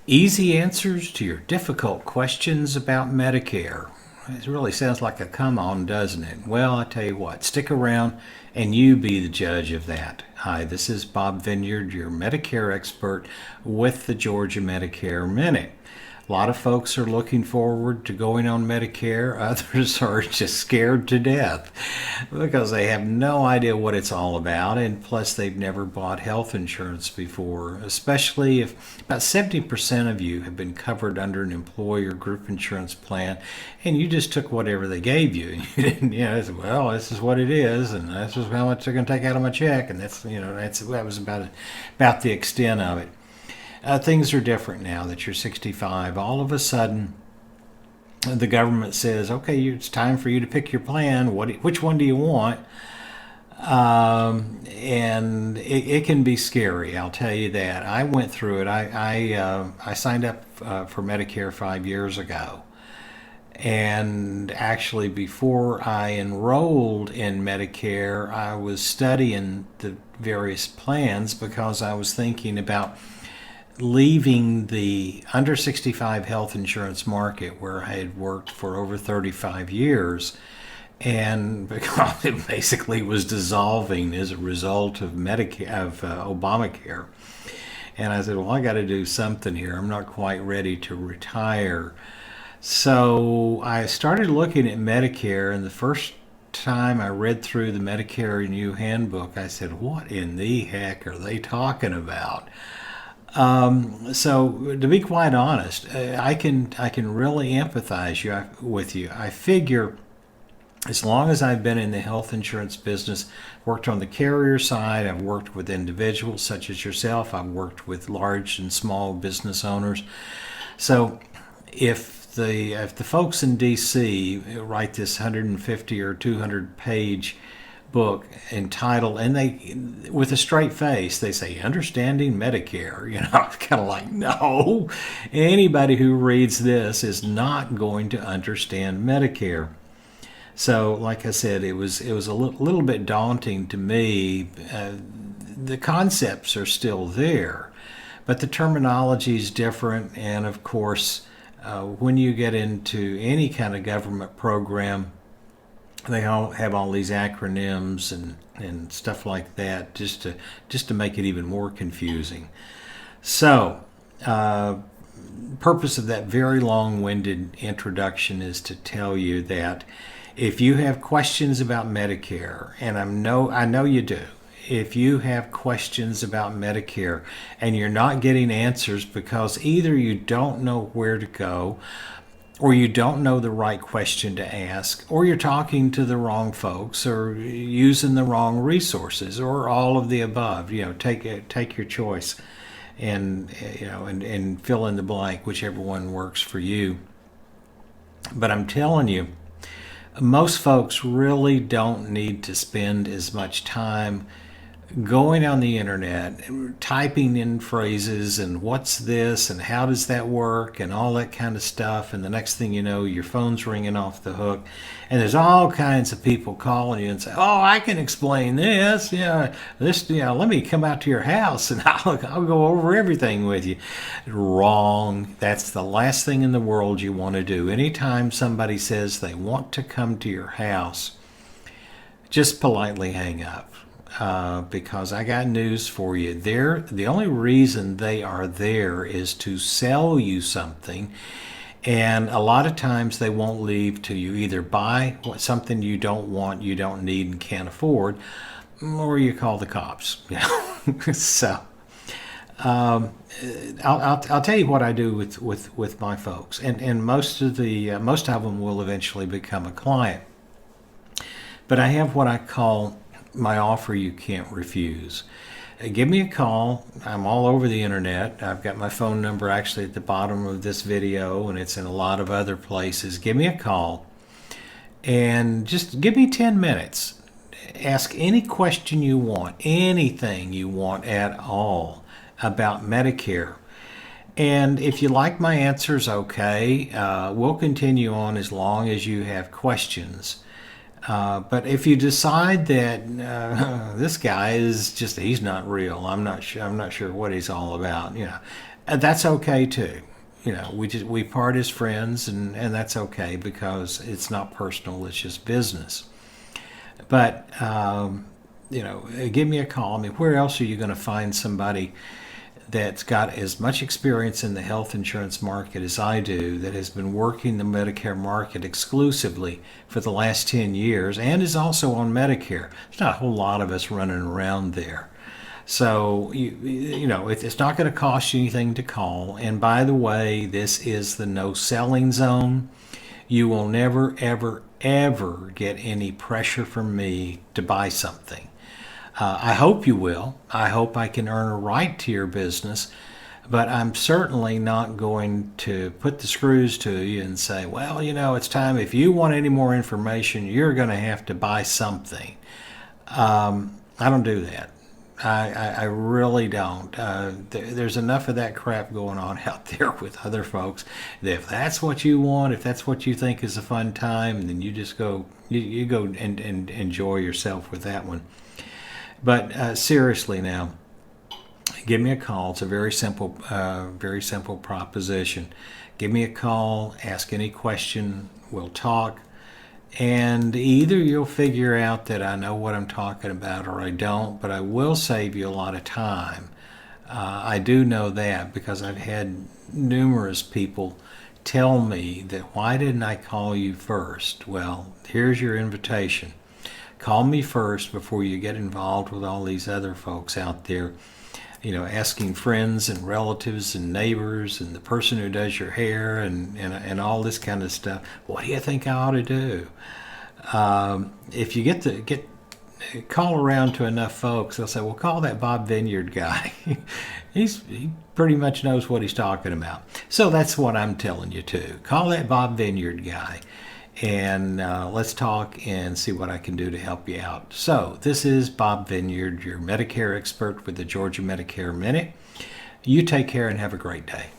Easy answers to your difficult questions about Medicare. It really sounds like a come on, doesn't it? Well, I tell you what, stick around and you be the judge of that. Hi, this is Bob Vineyard, your Medicare expert with the Georgia Medicare Minute. A lot of folks are looking forward to going on Medicare. Others are just scared to death because they have no idea what it's all about. And plus, they've never bought health insurance before, especially if about 70% of you have been covered under an employer group insurance plan and you just took whatever they gave you. You didn't, said, well, this is what it is, and this is how much they're going to take out of my check. And that was about the extent of it. Things are different now that you're 65. All of a sudden, the government says, okay, it's time for you to pick your plan. Which one do you want? And it can be scary, I'll tell you that. I went through it. I signed up for Medicare 5 years ago. And actually, before I enrolled in Medicare, I was studying the various plans because I was thinking about leaving the under 65 health insurance market where I had worked for over 35 years, and because it basically was dissolving as a result of Obamacare. And I said, well, I got to do something here. I'm not quite ready to retire. So I started looking at Medicare, and the first time I read through the Medicare New Handbook, I said, what in the heck are they talking about? So to be quite honest, I can really empathize with you. I figure as long as I've been in the health insurance business, worked on the carrier side, I've worked with individuals such as yourself, I've worked with large and small business owners. So if the folks in DC write this 150 or 200 page book entitled, and they, with a straight face, they say understanding Medicare, it's kind of like, no, anybody who reads this is not going to understand Medicare. So like I said, it was a little bit daunting to me. The concepts are still there, but the terminology is different. And of course, when you get into any kind of government program, they all have all these acronyms and stuff like that, just to make it even more confusing. So, purpose of that very long-winded introduction is to tell you that if you have questions about Medicare, and I know you do, if you have questions about Medicare and you're not getting answers because either you don't know where to go, or you don't know the right question to ask, or you're talking to the wrong folks, or using the wrong resources, or all of the above. Take your choice, and and fill in the blank, whichever one works for you. But I'm telling you, most folks really don't need to spend as much time going on the internet, typing in phrases and what's this and how does that work and all that kind of stuff. And the next thing you know, your phone's ringing off the hook and there's all kinds of people calling you and say, oh, I can explain this. Let me come out to your house and I'll go over everything with you. Wrong. That's the last thing in the world you want to do. Anytime somebody says they want to come to your house, just politely hang up. Because I got news for you. The only reason they are there is to sell you something, and a lot of times they won't leave till you either buy something you don't want, you don't need, and can't afford, or you call the cops. So I'll tell you what I do with my folks, and most of them will eventually become a client. But I have what I call my offer you can't refuse. Give me a call. I'm all over the internet. I've got my phone number actually at the bottom of this video, and it's in a lot of other places. Give me a call and just give me 10 minutes. Ask any question you want, anything you want at all about Medicare. And if you like my answers, okay, we'll continue on as long as you have questions. But if you decide that this guy is he's not real, I'm not sure what he's all about, That's okay too. We part as friends, and that's okay because it's not personal; it's just business. But give me a call. I mean, where else are you going to find somebody that's got as much experience in the health insurance market as I do, that has been working the Medicare market exclusively for the last 10 years and is also on Medicare? There's not a whole lot of us running around there. So, it's not going to cost you anything to call. And by the way, this is the no selling zone. You will never, ever, ever get any pressure from me to buy something. I hope you will. I hope I can earn a right to your business, but I'm certainly not going to put the screws to you and say, well, it's time. If you want any more information, you're going to have to buy something. I don't do that. I really don't. There's enough of that crap going on out there with other folks that if that's what you want, if that's what you think is a fun time, then you just go, you go and enjoy yourself with that one. But seriously now, give me a call. It's a very simple proposition. Give me a call, ask any question, we'll talk, and either you'll figure out that I know what I'm talking about or I don't, but I will save you a lot of time. I do know that because I've had numerous people tell me that, why didn't I call you first? Well, here's your invitation. Call me first before you get involved with all these other folks out there, asking friends and relatives and neighbors and the person who does your hair and all this kind of stuff. What do you think I ought to do? If you get call around to enough folks, they'll say, well, call that Bob Vineyard guy. He pretty much knows what he's talking about. So that's what I'm telling you too. Call that Bob Vineyard guy. And let's talk and see what I can do to help you out. So this is Bob Vineyard, your Medicare expert with the Georgia Medicare Minute. You take care and have a great day.